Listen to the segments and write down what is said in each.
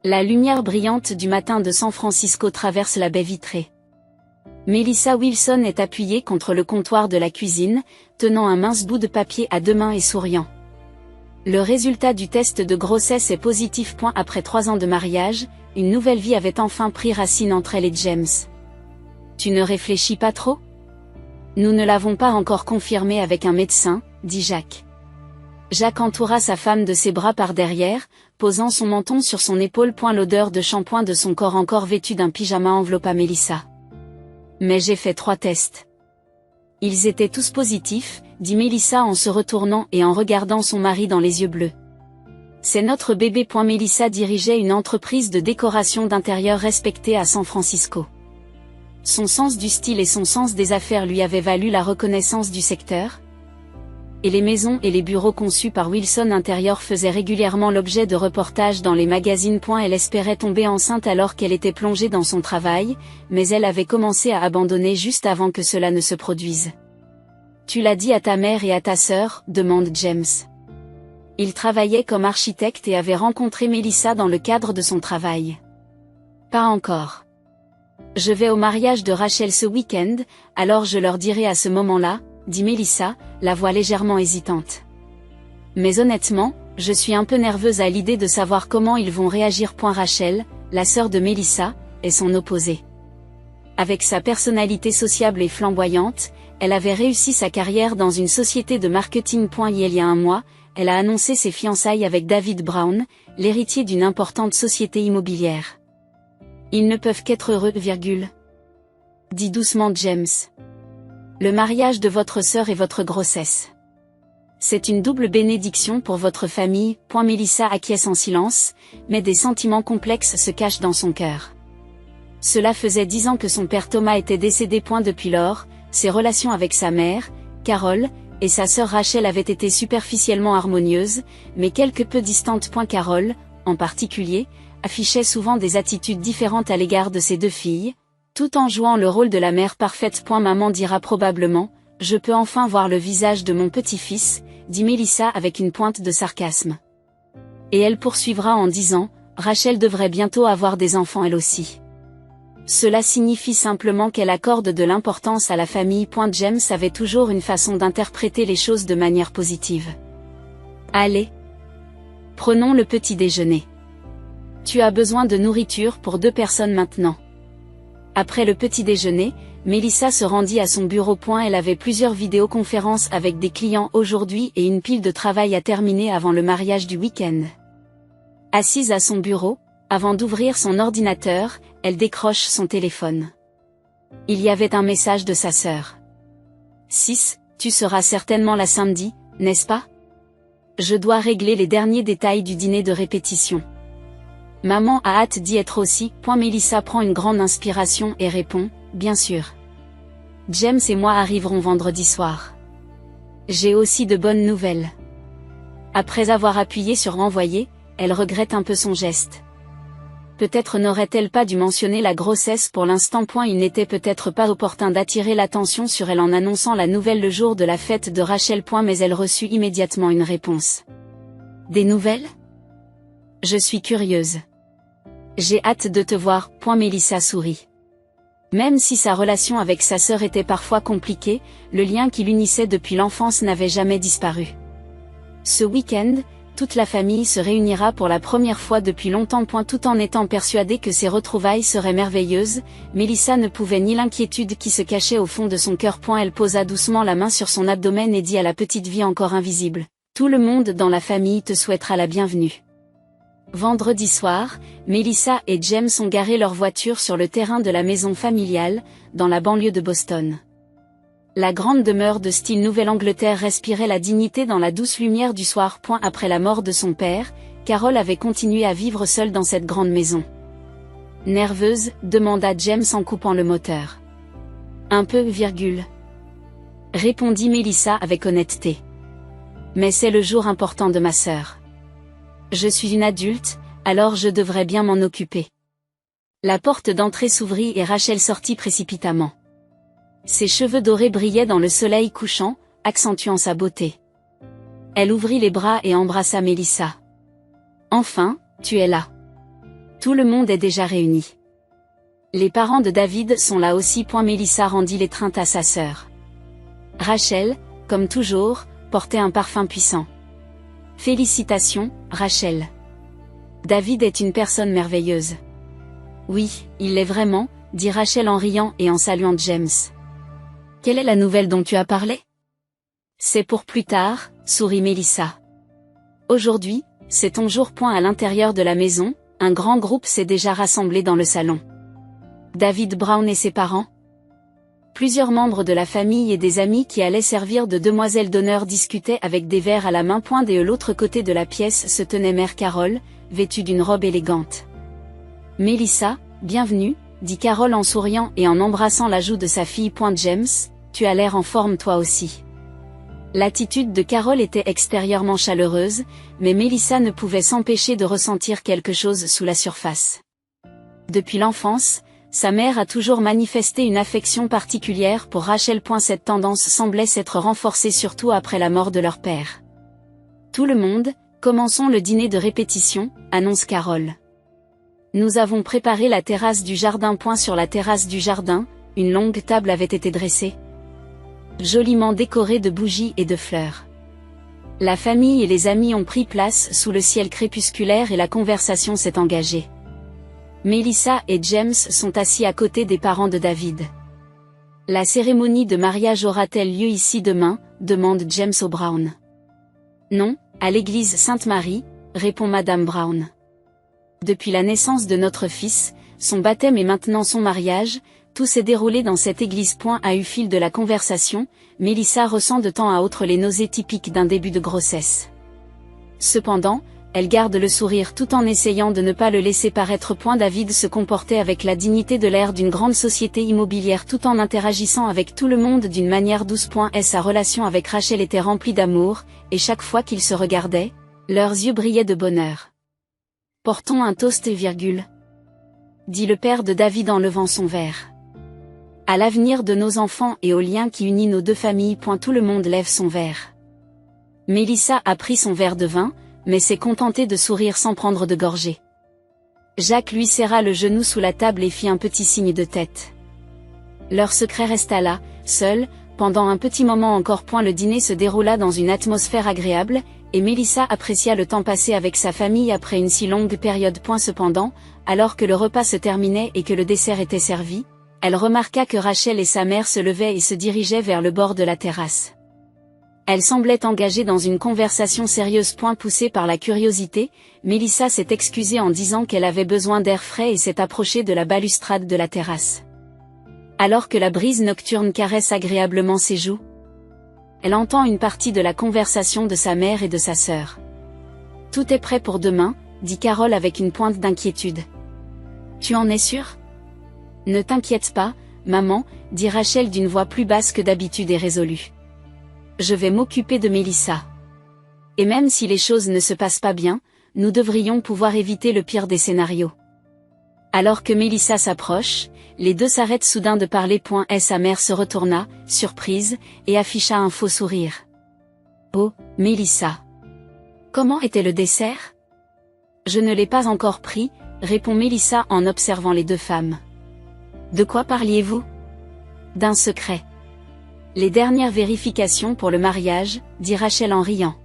La lumière brillante du matin de San Francisco traverse la baie vitrée. Melissa Wilson est appuyée contre le comptoir de la cuisine, tenant un mince bout de papier à deux mains et souriant. Le résultat du test de grossesse est positif. Après 3 ans de mariage, une nouvelle vie avait enfin pris racine entre elle et James. Tu ne réfléchis pas trop ? Nous ne l'avons pas encore confirmé avec un médecin, dit Jack. Jack entoura sa femme de ses bras par derrière, posant son menton sur son épaule. L'odeur de shampoing de son corps encore vêtu d'un pyjama enveloppa Melissa. Mais j'ai fait 3 tests. Ils étaient tous positifs, dit Melissa en se retournant et en regardant son mari dans les yeux bleus. C'est notre bébé. Melissa dirigeait une entreprise de décoration d'intérieur respectée à San Francisco. Son sens du style et son sens des affaires lui avaient valu la reconnaissance du secteur. Et les maisons et les bureaux conçus par Wilson Interior faisaient régulièrement l'objet de reportages dans les magazines. Elle espérait tomber enceinte alors qu'elle était plongée dans son travail, mais elle avait commencé à abandonner juste avant que cela ne se produise. Tu l'as dit à ta mère et à ta sœur, demande James. Il travaillait comme architecte et avait rencontré Melissa dans le cadre de son travail. Pas encore. Je vais au mariage de Rachel ce week-end, alors je leur dirai à ce moment-là, dit Melissa, la voix légèrement hésitante. Mais honnêtement, je suis un peu nerveuse à l'idée de savoir comment ils vont réagir. Rachel, la sœur de Melissa, est son opposée. Avec sa personnalité sociable et flamboyante, elle avait réussi sa carrière dans une société de marketing. Il y a un mois, elle a annoncé ses fiançailles avec David Brown, l'héritier d'une importante société immobilière. Ils ne peuvent qu'être heureux, dit doucement James. Le mariage de votre sœur et votre grossesse. C'est une double bénédiction pour votre famille. Melissa acquiesce en silence, mais des sentiments complexes se cachent dans son cœur. Cela faisait 10 ans que son père Thomas était décédé. Depuis lors, ses relations avec sa mère, Carol, et sa sœur Rachel avaient été superficiellement harmonieuses, mais quelque peu distantes. Carol, en particulier, affichait souvent des attitudes différentes à l'égard de ses 2 filles, tout en jouant le rôle de la mère parfaite. Maman dira probablement, je peux enfin voir le visage de mon petit-fils, dit Melissa avec une pointe de sarcasme. Et elle poursuivra en disant, Rachel devrait bientôt avoir des enfants elle aussi. Cela signifie simplement qu'elle accorde de l'importance à la famille. James avait toujours une façon d'interpréter les choses de manière positive. Allez. Prenons le petit déjeuner. Tu as besoin de nourriture pour 2 personnes maintenant. Après le petit déjeuner, Melissa se rendit à son bureau. Elle avait plusieurs vidéoconférences avec des clients aujourd'hui et une pile de travail à terminer avant le mariage du week-end. Assise à son bureau, avant d'ouvrir son ordinateur, elle décroche son téléphone. Il y avait un message de sa sœur. 6, tu seras certainement là samedi, n'est-ce pas ? Je dois régler les derniers détails du dîner de répétition. Maman a hâte d'y être aussi. Melissa prend une grande inspiration et répond, bien sûr. James et moi arriverons vendredi soir. J'ai aussi de bonnes nouvelles. Après avoir appuyé sur envoyer, elle regrette un peu son geste. Peut-être n'aurait-elle pas dû mentionner la grossesse pour l'instant. Il n'était peut-être pas opportun d'attirer l'attention sur elle en annonçant la nouvelle le jour de la fête de Rachel. Mais elle reçut immédiatement une réponse. Des nouvelles ? Je suis curieuse. J'ai hâte de te voir. Melissa sourit. Même si sa relation avec sa sœur était parfois compliquée, le lien qui l'unissait depuis l'enfance n'avait jamais disparu. Ce week-end, toute la famille se réunira pour la première fois depuis longtemps. Tout en étant persuadée que ces retrouvailles seraient merveilleuses, Melissa ne pouvait nier l'inquiétude qui se cachait au fond de son cœur. Elle posa doucement la main sur son abdomen et dit à la petite vie encore invisible, « Tout le monde dans la famille te souhaitera la bienvenue. » Vendredi soir, Melissa et James ont garé leur voiture sur le terrain de la maison familiale, dans la banlieue de Boston. La grande demeure de style Nouvelle-Angleterre respirait la dignité dans la douce lumière du soir. Après la mort de son père, Carol avait continué à vivre seule dans cette grande maison. Nerveuse, demanda James en coupant le moteur. Un peu, répondit Melissa avec honnêteté. Mais c'est le jour important de ma sœur. Je suis une adulte, alors je devrais bien m'en occuper. La porte d'entrée s'ouvrit et Rachel sortit précipitamment. Ses cheveux dorés brillaient dans le soleil couchant, accentuant sa beauté. Elle ouvrit les bras et embrassa Melissa. Enfin, tu es là. Tout le monde est déjà réuni. Les parents de David sont là aussi. Mélissa rendit l'étreinte à sa sœur. Rachel, comme toujours, portait un parfum puissant. Félicitations, Rachel. David est une personne merveilleuse. Oui, il l'est vraiment, dit Rachel en riant et en saluant James. Quelle est la nouvelle dont tu as parlé? C'est pour plus tard, sourit Mélissa. Aujourd'hui, c'est ton jour. À l'intérieur de la maison, un grand groupe s'est déjà rassemblé dans le salon. David Brown et ses parents. Plusieurs membres de la famille et des amis qui allaient servir de demoiselles d'honneur discutaient avec des verres à la main. De l'autre côté de la pièce se tenait Mère Carole, vêtue d'une robe élégante. Mélissa, bienvenue, dit Carole en souriant et en embrassant la joue de sa fille. James, tu as l'air en forme toi aussi. L'attitude de Carole était extérieurement chaleureuse, mais Mélissa ne pouvait s'empêcher de ressentir quelque chose sous la surface. Depuis l'enfance, sa mère a toujours manifesté une affection particulière pour Rachel. Cette tendance semblait s'être renforcée surtout après la mort de leur père. Tout le monde, commençons le dîner de répétition, annonce Carole. Nous avons préparé la terrasse du jardin. Sur la terrasse du jardin, une longue table avait été dressée, joliment décorée de bougies et de fleurs. La famille et les amis ont pris place sous le ciel crépusculaire et la conversation s'est engagée. Mélissa et James sont assis à côté des parents de David. La cérémonie de mariage aura-t-elle lieu ici demain, demande James O'Brown. Non, à l'église Sainte-Marie, répond Madame Brown. Depuis la naissance de notre fils, son baptême et maintenant son mariage, tout s'est déroulé dans cette église. À eu fil de la conversation, Mélissa ressent de temps à autre les nausées typiques d'un début de grossesse. Cependant, elle garde le sourire tout en essayant de ne pas le laisser paraître. David se comportait avec la dignité de l'air d'une grande société immobilière tout en interagissant avec tout le monde d'une manière douce. Sa relation avec Rachel était remplie d'amour, et chaque fois qu'ils se regardaient, leurs yeux brillaient de bonheur. Portons un toast, dit le père de David en levant son verre. À l'avenir de nos enfants et au lien qui unit nos deux familles. Tout le monde lève son verre. Mélissa a pris son verre de vin, mais s'est contentée de sourire sans prendre de gorgée. Jacques lui serra le genou sous la table et fit un petit signe de tête. Leur secret resta là, seul, pendant un petit moment encore. Le dîner se déroula dans une atmosphère agréable, et Mélissa apprécia le temps passé avec sa famille après une si longue période. Cependant, alors que le repas se terminait et que le dessert était servi, elle remarqua que Rachel et sa mère se levaient et se dirigeaient vers le bord de la terrasse. Elle semblait engagée dans une conversation sérieuse. Poussée par la curiosité, Mélissa s'est excusée en disant qu'elle avait besoin d'air frais et s'est approchée de la balustrade de la terrasse. Alors que la brise nocturne caresse agréablement ses joues, elle entend une partie de la conversation de sa mère et de sa sœur. Tout est prêt pour demain, dit Carole avec une pointe d'inquiétude. Tu en es sûre? Ne t'inquiète pas, maman, dit Rachel d'une voix plus basse que d'habitude et résolue. Je vais m'occuper de Mélissa. Et même si les choses ne se passent pas bien, nous devrions pouvoir éviter le pire des scénarios. Alors que Mélissa s'approche, les deux s'arrêtent soudain de parler. Sa mère se retourna, surprise, et afficha un faux sourire. Oh, Mélissa. Comment était le dessert? Je ne l'ai pas encore pris, répond Mélissa en observant les deux femmes. De quoi parliez-vous? D'un secret. Les dernières vérifications pour le mariage, dit Rachel en riant.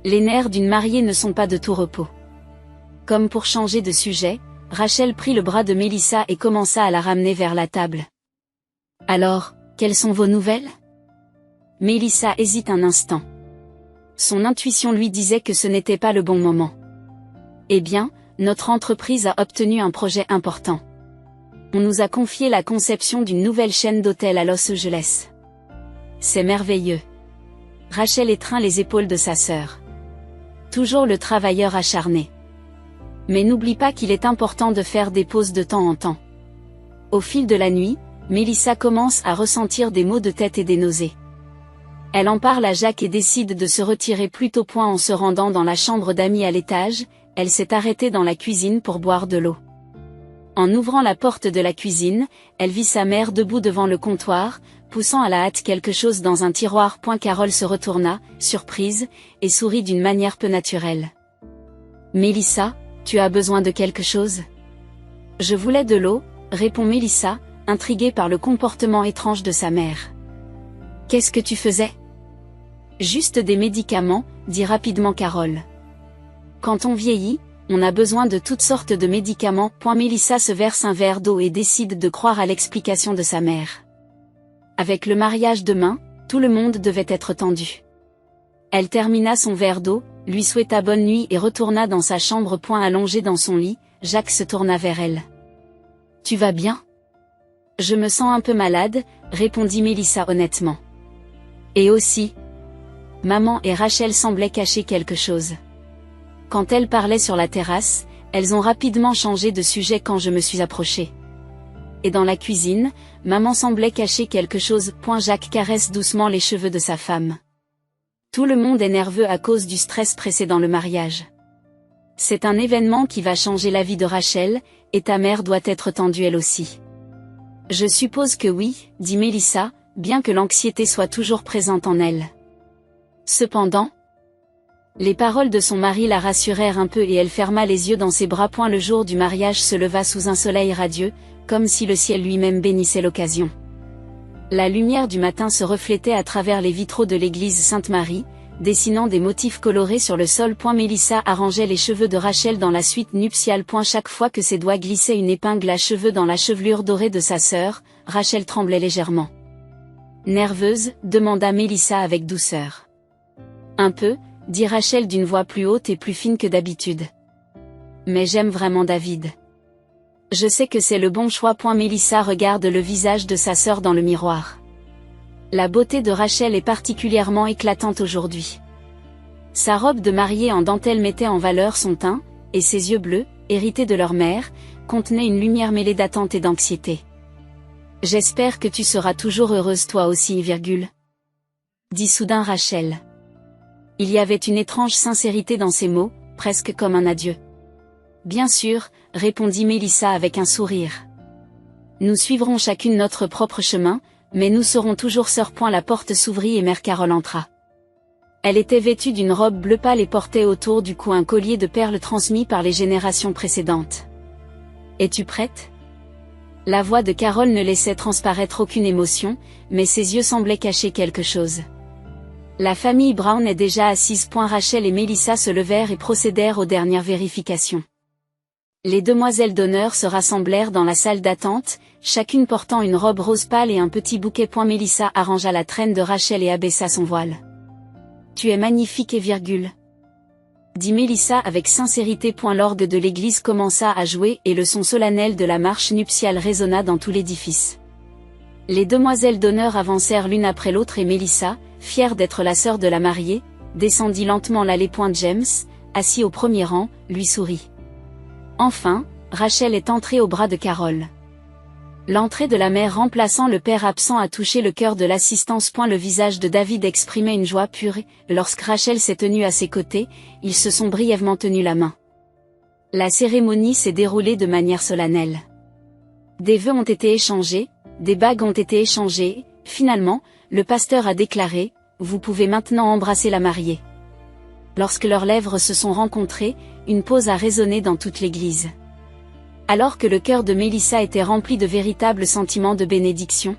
Les nerfs d'une mariée ne sont pas de tout repos. Comme pour changer de sujet, Rachel prit le bras de Mélissa et commença à la ramener vers la table. Alors, quelles sont vos nouvelles? Mélissa hésite un instant. Son intuition lui disait que ce n'était pas le bon moment. Eh bien, notre entreprise a obtenu un projet important. On nous a confié la conception d'une nouvelle chaîne d'hôtels à Los Angeles. C'est merveilleux. Rachel étreint les épaules de sa sœur. Toujours le travailleur acharné. Mais n'oublie pas qu'il est important de faire des pauses de temps en temps. Au fil de la nuit, Mélissa commence à ressentir des maux de tête et des nausées. Elle en parle à Jacques et décide de se retirer plus tôt. En se rendant dans la chambre d'amis à l'étage, elle s'est arrêtée dans la cuisine pour boire de l'eau. En ouvrant la porte de la cuisine, elle vit sa mère debout devant le comptoir, poussant à la hâte quelque chose dans un tiroir. Carole se retourna, surprise, et sourit d'une manière peu naturelle. Mélissa, Tu as besoin de quelque chose? Je voulais de l'eau, répond Mélissa, intriguée par le comportement étrange de sa mère. Qu'est-ce que tu faisais? Juste des médicaments, dit rapidement Carole. Quand on vieillit, on a besoin de toutes sortes de médicaments. Mélissa se verse un verre d'eau et décide de croire à l'explication de sa mère. Avec le mariage demain, tout le monde devait être tendu. Elle termina son verre d'eau, lui souhaita bonne nuit et retourna dans sa chambre. Allongée dans son lit, Jacques se tourna vers elle. Tu vas bien? Je me sens un peu malade, répondit Mélissa honnêtement. Et aussi. Maman et Rachel semblaient cacher quelque chose. Quand elles parlaient sur la terrasse, elles ont rapidement changé de sujet quand je me suis approchée. Et dans la cuisine, maman semblait cacher quelque chose. Jacques caresse doucement les cheveux de sa femme. Tout le monde est nerveux à cause du stress précédent le mariage. C'est un événement qui va changer la vie de Rachel, et ta mère doit être tendue elle aussi. Je suppose que oui, dit Mélissa, bien que l'anxiété soit toujours présente en elle. Cependant, les paroles de son mari la rassurèrent un peu et elle ferma les yeux dans ses bras. Le jour du mariage se leva sous un soleil radieux, comme si le ciel lui-même bénissait l'occasion. La lumière du matin se reflétait à travers les vitraux de l'église Sainte-Marie, dessinant des motifs colorés sur le sol. Mélissa arrangeait les cheveux de Rachel dans la suite nuptiale. Chaque fois que ses doigts glissaient une épingle à cheveux dans la chevelure dorée de sa sœur, Rachel tremblait légèrement. Nerveuse, demanda Mélissa avec douceur. Un peu, dit Rachel d'une voix plus haute et plus fine que d'habitude. Mais j'aime vraiment David. Je sais que c'est le bon choix. Mélissa regarde le visage de sa sœur dans le miroir. La beauté de Rachel est particulièrement éclatante aujourd'hui. Sa robe de mariée en dentelle mettait en valeur son teint, et ses yeux bleus, hérités de leur mère, contenaient une lumière mêlée d'attente et d'anxiété. J'espère que tu seras toujours heureuse toi aussi, dit soudain Rachel. Il y avait une étrange sincérité dans ses mots, presque comme un adieu. Bien sûr, répondit Mélissa avec un sourire. Nous suivrons chacune notre propre chemin, mais nous serons toujours sœurs. La porte s'ouvrit et mère Carole entra. Elle était vêtue d'une robe bleu pâle et portait autour du cou un collier de perles transmis par les générations précédentes. Es-tu prête? La voix de Carole ne laissait transparaître aucune émotion, mais ses yeux semblaient cacher quelque chose. La famille Brown est déjà assise. Rachel et Mélissa se levèrent et procédèrent aux dernières vérifications. Les demoiselles d'honneur se rassemblèrent dans la salle d'attente, chacune portant une robe rose pâle et un petit bouquet. Mélissa arrangea la traîne de Rachel et abaissa son voile. Tu es magnifique dit Mélissa avec sincérité. L'orgue de l'église commença à jouer et le son solennel de la marche nuptiale résonna dans tout l'édifice. Les demoiselles d'honneur avancèrent l'une après l'autre et Mélissa, fière d'être la sœur de la mariée, descendit lentement l'allée. James, assis au premier rang, lui sourit. Enfin, Rachel est entrée au bras de Carole. L'entrée de la mère remplaçant le père absent a touché le cœur de l'assistance. Le visage de David exprimait une joie pure et, lorsque Rachel s'est tenue à ses côtés, ils se sont brièvement tenus la main. La cérémonie s'est déroulée de manière solennelle. Des vœux ont été échangés, des bagues ont été échangées, finalement, le pasteur a déclaré, « Vous pouvez maintenant embrasser la mariée ». Lorsque leurs lèvres se sont rencontrées, une pause a résonné dans toute l'église. Alors que le cœur de Mélissa était rempli de véritables sentiments de bénédiction.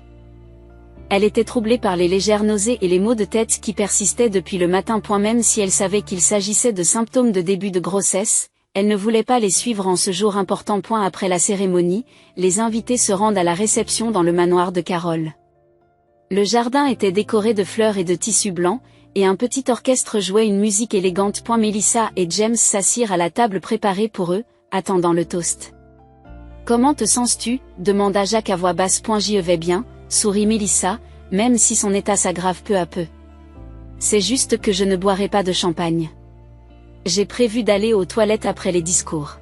Elle était troublée par les légères nausées et les maux de tête qui persistaient depuis le matin. Même si elle savait qu'il s'agissait de symptômes de début de grossesse, elle ne voulait pas les suivre en ce jour important. Après la cérémonie, les invités se rendent à la réception dans le manoir de Carole. Le jardin était décoré de fleurs et de tissus blancs, et un petit orchestre jouait une musique élégante. Mélissa et James s'assirent à la table préparée pour eux, attendant le toast. « Comment te sens-tu » demanda Jacques à voix basse. « J'y vais bien », sourit Mélissa, même si son état s'aggrave peu à peu. « C'est juste que je ne boirai pas de champagne. J'ai prévu d'aller aux toilettes après les discours. »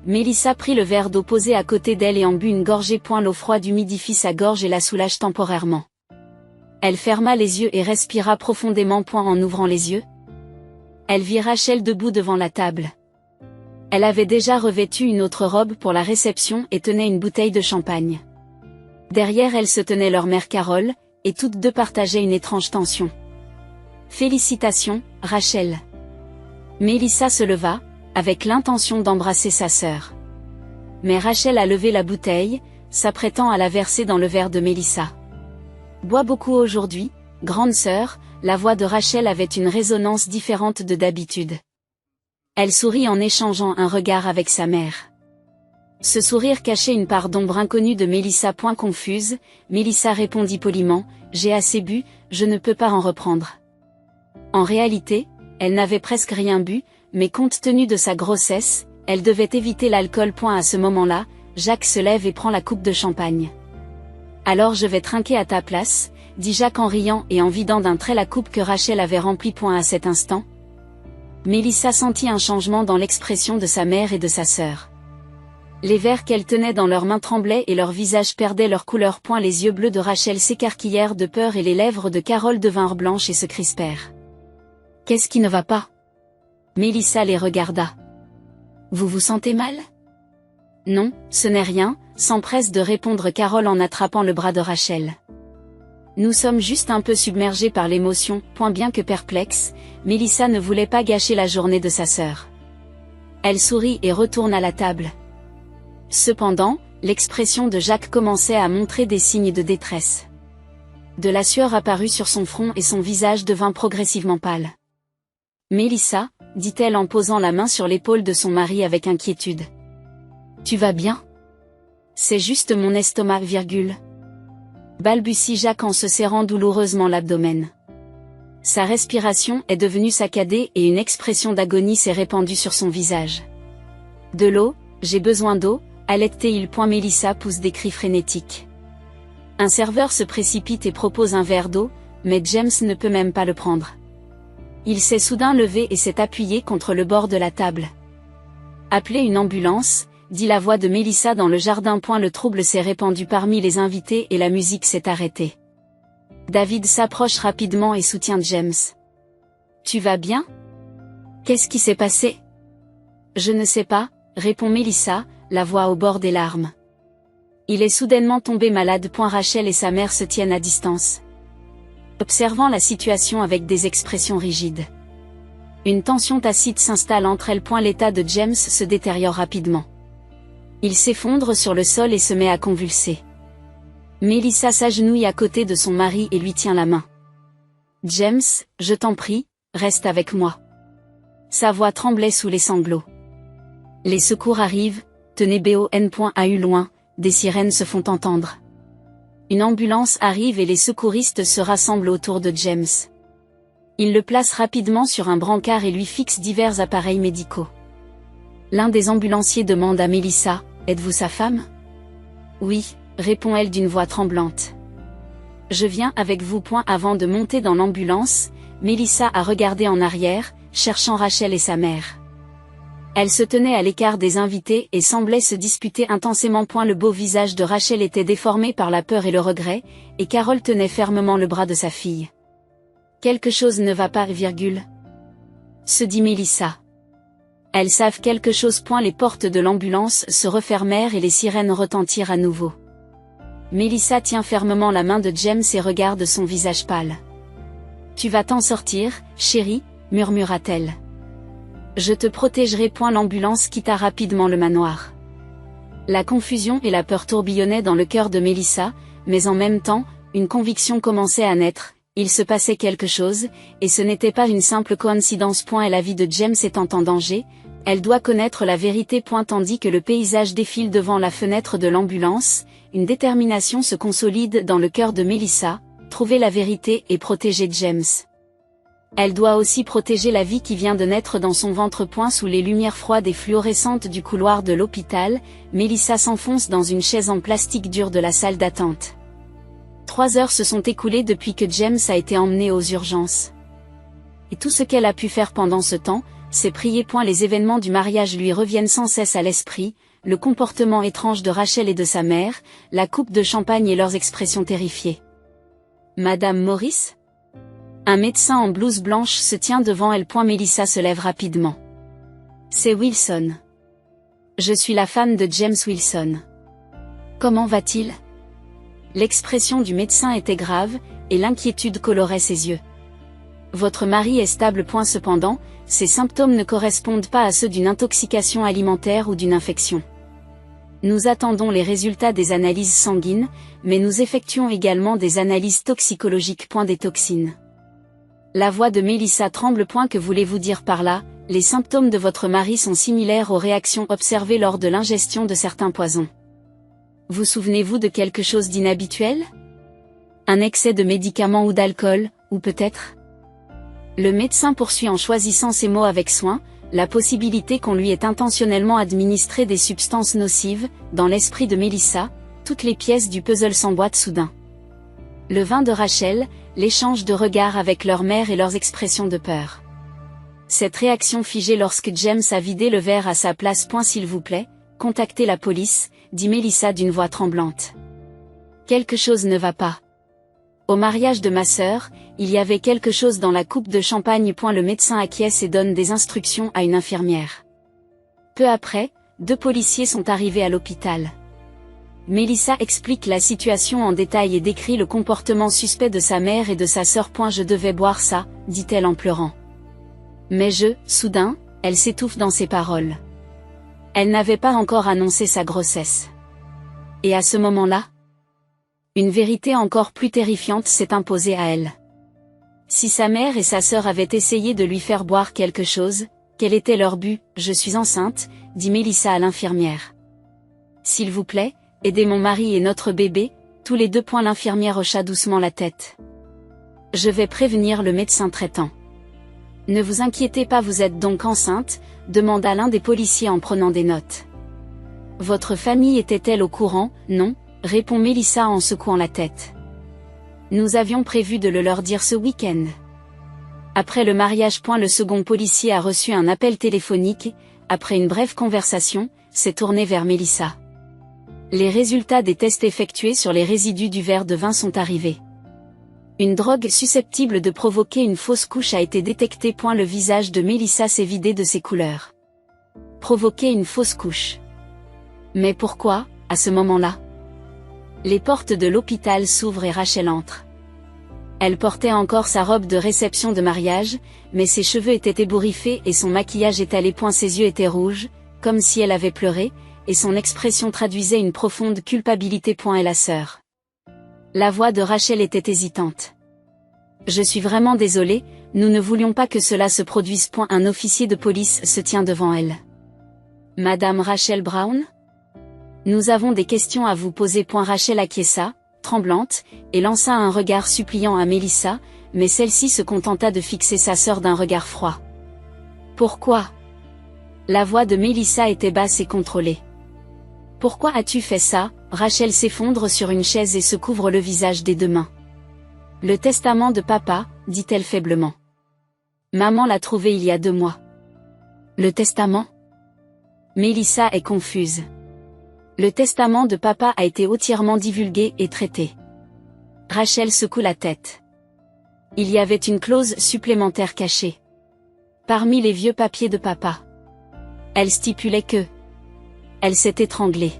Mélissa prit le verre d'eau posé à côté d'elle et en but une gorgée. L'eau froide humidifie sa gorge et la soulage temporairement. Elle ferma les yeux et respira profondément. En ouvrant les yeux, elle vit Rachel debout devant la table. Elle avait déjà revêtu une autre robe pour la réception et tenait une bouteille de champagne. Derrière elle se tenait leur mère Carole, et toutes deux partageaient une étrange tension. « Félicitations, Rachel. » Mélissa se leva, avec l'intention d'embrasser sa sœur. Mais Rachel a levé la bouteille, s'apprêtant à la verser dans le verre de Mélissa. Bois beaucoup aujourd'hui, grande sœur. La voix de Rachel avait une résonance différente de d'habitude. Elle sourit en échangeant un regard avec sa mère. Ce sourire cachait une part d'ombre inconnue de Mélissa. Confuse, Mélissa répondit poliment, « J'ai assez bu, je ne peux pas en reprendre. » En réalité, elle n'avait presque rien bu, mais compte tenu de sa grossesse, elle devait éviter l'alcool. À ce moment-là, Jacques se lève et prend la coupe de champagne. « Alors je vais trinquer à ta place, » dit Jacques en riant et en vidant d'un trait la coupe que Rachel avait remplie. À cet instant, Mélissa sentit un changement dans l'expression de sa mère et de sa sœur. Les verres qu'elles tenaient dans leurs mains tremblaient et leurs visages perdaient leur couleur. Les yeux bleus de Rachel s'écarquillèrent de peur et les lèvres de Carole devinrent blanches et se crispèrent. « Qu'est-ce qui ne va pas ?» Mélissa les regarda. « Vous vous sentez mal ?»« Non, ce n'est rien », s'empresse de répondre Carole en attrapant le bras de Rachel. « Nous sommes juste un peu submergés par l'émotion. » Bien que perplexe, Mélissa ne voulait pas gâcher la journée de sa sœur. Elle sourit et retourne à la table. Cependant, l'expression de Jacques commençait à montrer des signes de détresse. De la sueur apparut sur son front et son visage devint progressivement pâle. « Mélissa, » dit-elle en posant la main sur l'épaule de son mari avec inquiétude. « Tu vas bien ? C'est juste mon estomac, balbutie Jacques en se serrant douloureusement l'abdomen. Sa respiration est devenue saccadée et une expression d'agonie s'est répandue sur son visage. « De l'eau, j'ai besoin d'eau », allait-il. Mélissa pousse des cris frénétiques. Un serveur se précipite et propose un verre d'eau, mais James ne peut même pas le prendre. Il s'est soudain levé et s'est appuyé contre le bord de la table. « Appelez une ambulance », dit la voix de Mélissa dans le jardin. Le trouble s'est répandu parmi les invités et la musique s'est arrêtée. David s'approche rapidement et soutient James. « Tu vas bien ? Qu'est-ce qui s'est passé ? » « Je ne sais pas, » répond Mélissa, la voix au bord des larmes. Il est soudainement tombé malade. Rachel et sa mère se tiennent à distance, observant la situation avec des expressions rigides. Une tension tacite s'installe entre elles. L'état de James se détériore rapidement. Il s'effondre sur le sol et se met à convulser. Mélissa s'agenouille à côté de son mari et lui tient la main. « James, je t'en prie, reste avec moi. » Sa voix tremblait sous les sanglots. « Les secours arrivent, tenez bon. » Loin, des sirènes se font entendre. Une ambulance arrive et les secouristes se rassemblent autour de James. Ils le placent rapidement sur un brancard et lui fixent divers appareils médicaux. L'un des ambulanciers demande à Mélissa, « Êtes-vous sa femme ?» « Oui, » répond-elle d'une voix tremblante. « Je viens avec vous. » Avant de monter dans l'ambulance, Mélissa a regardé en arrière, cherchant Rachel et sa mère. Elle se tenait à l'écart des invités et semblait se disputer intensément. Le beau visage de Rachel était déformé par la peur et le regret, et Carole tenait fermement le bras de sa fille. « Quelque chose ne va pas, se dit Mélissa. Elles savent quelque chose. Les portes de l'ambulance se refermèrent et les sirènes retentirent à nouveau. Mélissa tient fermement la main de James et regarde son visage pâle. « Tu vas t'en sortir, chérie, » murmura-t-elle. « Je te protégerai. » L'ambulance quitta rapidement le manoir. La confusion et la peur tourbillonnaient dans le cœur de Mélissa, mais en même temps, une conviction commençait à naître. Il se passait quelque chose, et ce n'était pas une simple coïncidence. Et la vie de James étant en danger, elle doit connaître la vérité. Tandis que le paysage défile devant la fenêtre de l'ambulance, une détermination se consolide dans le cœur de Mélissa, trouver la vérité et protéger James. Elle doit aussi protéger la vie qui vient de naître dans son ventre. Sous les lumières froides et fluorescentes du couloir de l'hôpital, Mélissa s'enfonce dans une chaise en plastique dur de la salle d'attente. 3 heures se sont écoulées depuis que James a été emmené aux urgences. Et tout ce qu'elle a pu faire pendant ce temps, c'est prier. Les événements du mariage lui reviennent sans cesse à l'esprit, le comportement étrange de Rachel et de sa mère, la coupe de champagne et leurs expressions terrifiées. « Madame Morris ?» Un médecin en blouse blanche se tient devant elle. Mélissa se lève rapidement. « C'est Wilson. Je suis la femme de James Wilson. Comment va-t-il ?» L'expression du médecin était grave, et l'inquiétude colorait ses yeux. « Votre mari est stable. Cependant, ces symptômes ne correspondent pas à ceux d'une intoxication alimentaire ou d'une infection. Nous attendons les résultats des analyses sanguines, mais nous effectuons également des analyses toxicologiques. Des toxines. La voix de Mélissa tremble. Que voulez-vous dire par là? Les symptômes de votre mari sont similaires aux réactions observées lors de l'ingestion de certains poisons. Vous souvenez-vous de quelque chose d'inhabituel? Un excès de médicaments ou d'alcool, ou peut-être? Le médecin poursuit en choisissant ses mots avec soin, la possibilité qu'on lui ait intentionnellement administré des substances nocives. Dans l'esprit de Mélissa, toutes les pièces du puzzle s'emboîtent soudain. Le vin de Rachel, l'échange de regards avec leur mère et leurs expressions de peur. Cette réaction figée lorsque James a vidé le verre à sa place. S'il vous plaît, contactez la police, dit Mélissa d'une voix tremblante. Quelque chose ne va pas. Au mariage de ma sœur, il y avait quelque chose dans la coupe de champagne. Le médecin acquiesce et donne des instructions à une infirmière. Peu après, 2 policiers sont arrivés à l'hôpital. Mélissa explique la situation en détail et décrit le comportement suspect de sa mère et de sa sœur. Je devais boire ça, dit-elle en pleurant. Mais soudain, elle s'étouffe dans ses paroles. Elle n'avait pas encore annoncé sa grossesse. Et à ce moment-là, une vérité encore plus terrifiante s'est imposée à elle. Si sa mère et sa sœur avaient essayé de lui faire boire quelque chose, quel était leur but? Je suis enceinte, dit Mélissa à l'infirmière. S'il vous plaît, aidez mon mari et notre bébé, tous les 2. L'infirmière hocha doucement la tête. Je vais prévenir le médecin traitant. Ne vous inquiétez pas. Vous êtes donc enceinte? Demanda l'un des policiers en prenant des notes. Votre famille était-elle au courant? Non, répond Mélissa en secouant la tête. Nous avions prévu de le leur dire ce week-end. Après le mariage. Le second policier a reçu un appel téléphonique, après une brève conversation, s'est tourné vers Mélissa. Les résultats des tests effectués sur les résidus du verre de vin sont arrivés. Une drogue susceptible de provoquer une fausse couche a été détectée. Le visage de Mélissa s'est vidé de ses couleurs. Provoquer une fausse couche. Mais pourquoi, à ce moment-là? Les portes de l'hôpital s'ouvrent et Rachel entre. Elle portait encore sa robe de réception de mariage, mais ses cheveux étaient ébouriffés et son maquillage étalé. Ses yeux étaient rouges, comme si elle avait pleuré, et son expression traduisait une profonde culpabilité. Et la sœur. La voix de Rachel était hésitante. Je suis vraiment désolée, nous ne voulions pas que cela se produise. Un officier de police se tient devant elle. Madame Rachel Brown? Nous avons des questions à vous poser. Rachel acquiesça, tremblante, et lança un regard suppliant à Mélissa, mais celle-ci se contenta de fixer sa sœur d'un regard froid. Pourquoi? La voix de Mélissa était basse et contrôlée. Pourquoi as-tu fait ça? Rachel s'effondre sur une chaise et se couvre le visage des 2 mains. Le testament de papa, dit-elle faiblement. Maman l'a trouvé il y a 2 mois. Le testament? Mélissa est confuse. Le testament de papa a été entièrement divulgué et traité. Rachel secoue la tête. Il y avait une clause supplémentaire cachée. Parmi les vieux papiers de papa. Elle stipulait que elle s'est étranglée.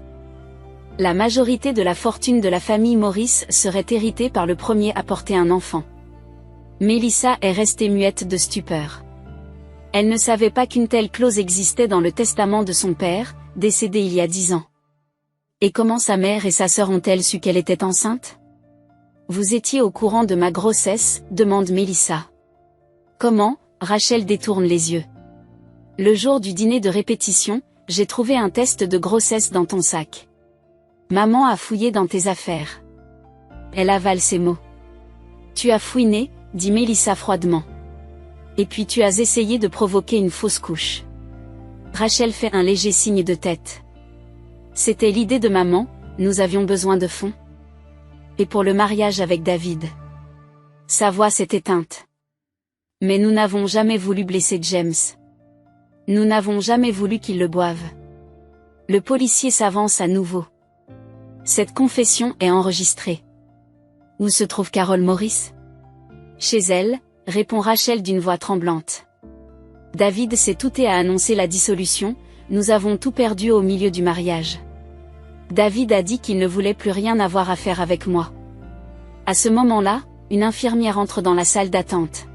La majorité de la fortune de la famille Maurice serait héritée par le premier à porter un enfant. Mélissa est restée muette de stupeur. Elle ne savait pas qu'une telle clause existait dans le testament de son père, décédé il y a 10 ans. Et comment sa mère et sa sœur ont-elles su qu'elle était enceinte? Vous étiez au courant de ma grossesse, demande Mélissa. Comment? Rachel détourne les yeux. Le jour du dîner de répétition, j'ai trouvé un test de grossesse dans ton sac. Maman a fouillé dans tes affaires. Elle avale ses mots. Tu as fouiné, dit Mélissa froidement. Et puis tu as essayé de provoquer une fausse couche. Rachel fait un léger signe de tête. C'était l'idée de maman, nous avions besoin de fonds. Et pour le mariage avec David. Sa voix s'est éteinte. Mais nous n'avons jamais voulu blesser James. Nous n'avons jamais voulu qu'il le boive. Le policier s'avance à nouveau. Cette confession est enregistrée. Où se trouve Carol Morris? Chez elle, répond Rachel d'une voix tremblante. David s'est outé à annoncer la dissolution, nous avons tout perdu au milieu du mariage. David a dit qu'il ne voulait plus rien avoir à faire avec moi. À ce moment-là, une infirmière entre dans la salle d'attente.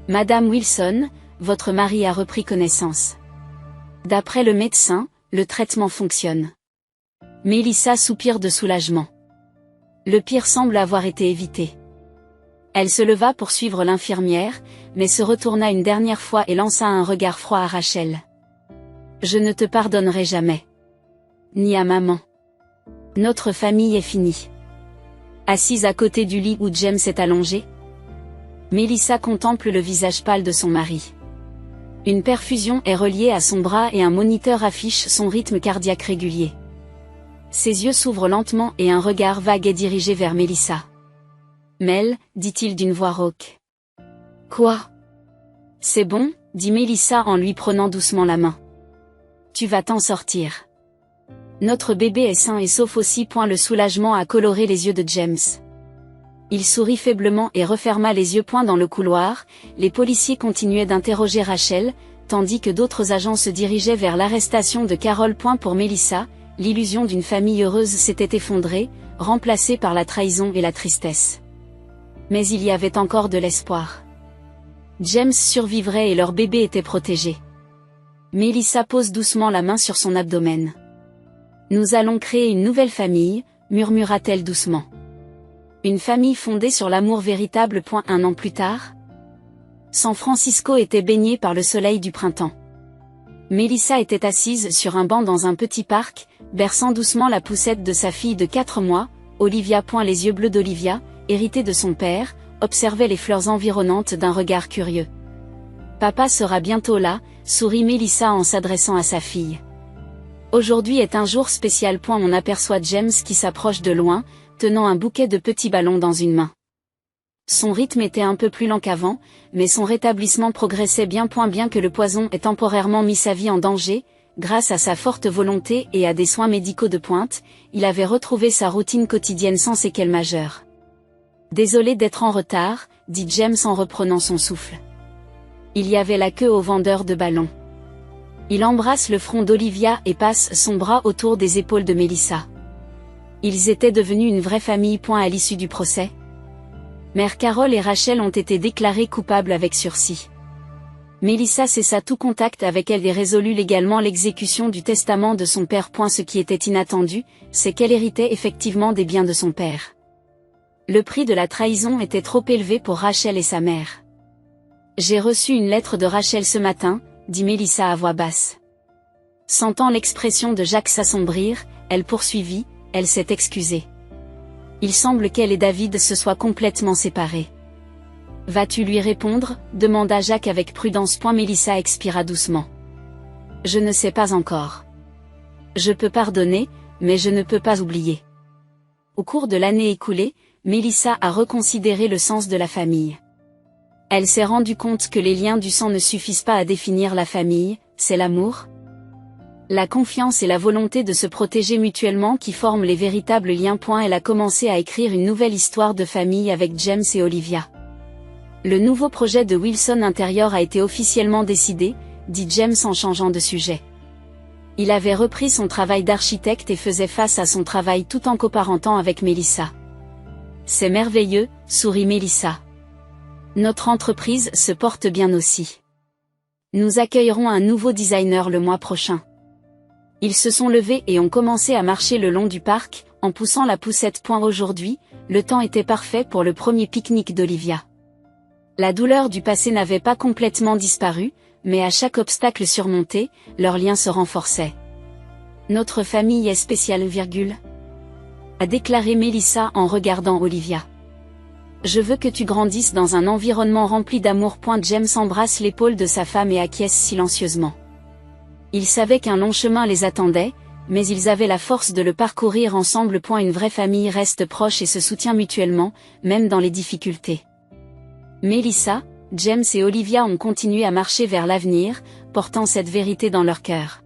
Madame Wilson, votre mari a repris connaissance. D'après le médecin, le traitement fonctionne. Melissa soupire de soulagement. Le pire semble avoir été évité. Elle se leva pour suivre l'infirmière, mais se retourna une dernière fois et lança un regard froid à Rachel. Je ne te pardonnerai jamais. Ni à maman. Notre famille est finie. Assise à côté du lit où James est allongé, Melissa contemple le visage pâle de son mari. Une perfusion est reliée à son bras et un moniteur affiche son rythme cardiaque régulier. Ses yeux s'ouvrent lentement et un regard vague est dirigé vers Melissa. Mel, dit-il d'une voix rauque. Quoi? C'est bon, dit Melissa en lui prenant doucement la main. Tu vas t'en sortir. Notre bébé est sain et sauf aussi. Le soulagement a coloré les yeux de James. Il sourit faiblement et referma les yeux. Dans le couloir, les policiers continuaient d'interroger Rachel, tandis que d'autres agents se dirigeaient vers l'arrestation de Carol. Pour Melissa, l'illusion d'une famille heureuse s'était effondrée, remplacée par la trahison et la tristesse. Mais il y avait encore de l'espoir. James survivrait et leur bébé était protégé. Melissa pose doucement la main sur son abdomen. Nous allons créer une nouvelle famille, murmura-t-elle doucement. Une famille fondée sur l'amour véritable. Un an plus tard, San Francisco était baigné par le soleil du printemps. Melissa était assise sur un banc dans un petit parc, berçant doucement la poussette de sa fille de 4 mois, Olivia. Les yeux bleus d'Olivia, héritée de son père, observaient les fleurs environnantes d'un regard curieux. Papa sera bientôt là, sourit Melissa en s'adressant à sa fille. Aujourd'hui est un jour spécial. On aperçoit James qui s'approche de loin, tenant un bouquet de petits ballons dans une main. Son rythme était un peu plus lent qu'avant, mais son rétablissement progressait bien. Bien que le poison ait temporairement mis sa vie en danger, grâce à sa forte volonté et à des soins médicaux de pointe, il avait retrouvé sa routine quotidienne sans séquelles majeures. Désolé d'être en retard, dit James en reprenant son souffle. Il y avait la queue au vendeur de ballons. Il embrasse le front d'Olivia et passe son bras autour des épaules de Melissa. Ils étaient devenus une vraie famille. À l'issue du procès, Mère Carol et Rachel ont été déclarées coupables avec sursis. Melissa cessa tout contact avec elle et résolut légalement l'exécution du testament de son père. Ce qui était inattendu, c'est qu'elle héritait effectivement des biens de son père. Le prix de la trahison était trop élevé pour Rachel et sa mère. J'ai reçu une lettre de Rachel ce matin, dit Melissa à voix basse. Sentant l'expression de Jacques s'assombrir, elle poursuivit, elle s'est excusée. Il semble qu'elle et David se soient complètement séparés. Vas-tu lui répondre, demanda Jacques avec prudence. Melissa expira doucement. Je ne sais pas encore. Je peux pardonner, mais je ne peux pas oublier. Au cours de l'année écoulée, Melissa a reconsidéré le sens de la famille. Elle s'est rendue compte que les liens du sang ne suffisent pas à définir la famille, c'est l'amour, la confiance et la volonté de se protéger mutuellement qui forment les véritables liens. Elle a commencé à écrire une nouvelle histoire de famille avec James et Olivia. Le nouveau projet de Wilson Interior a été officiellement décidé, dit James en changeant de sujet. Il avait repris son travail d'architecte et faisait face à son travail tout en coparentant avec Melissa. C'est merveilleux, sourit Melissa. Notre entreprise se porte bien aussi. Nous accueillerons un nouveau designer le mois prochain. Ils se sont levés et ont commencé à marcher le long du parc, en poussant la poussette. Aujourd'hui, le temps était parfait pour le premier pique-nique d'Olivia. La douleur du passé n'avait pas complètement disparu, mais à chaque obstacle surmonté, leur lien se renforçait. Notre famille est spéciale, a déclaré Melissa en regardant Olivia. Je veux que tu grandisses dans un environnement rempli d'amour. James embrasse l'épaule de sa femme et acquiesce silencieusement. Ils savaient qu'un long chemin les attendait, mais ils avaient la force de le parcourir ensemble. Une vraie famille reste proche et se soutient mutuellement, même dans les difficultés. Melissa, James et Olivia ont continué à marcher vers l'avenir, portant cette vérité dans leur cœur.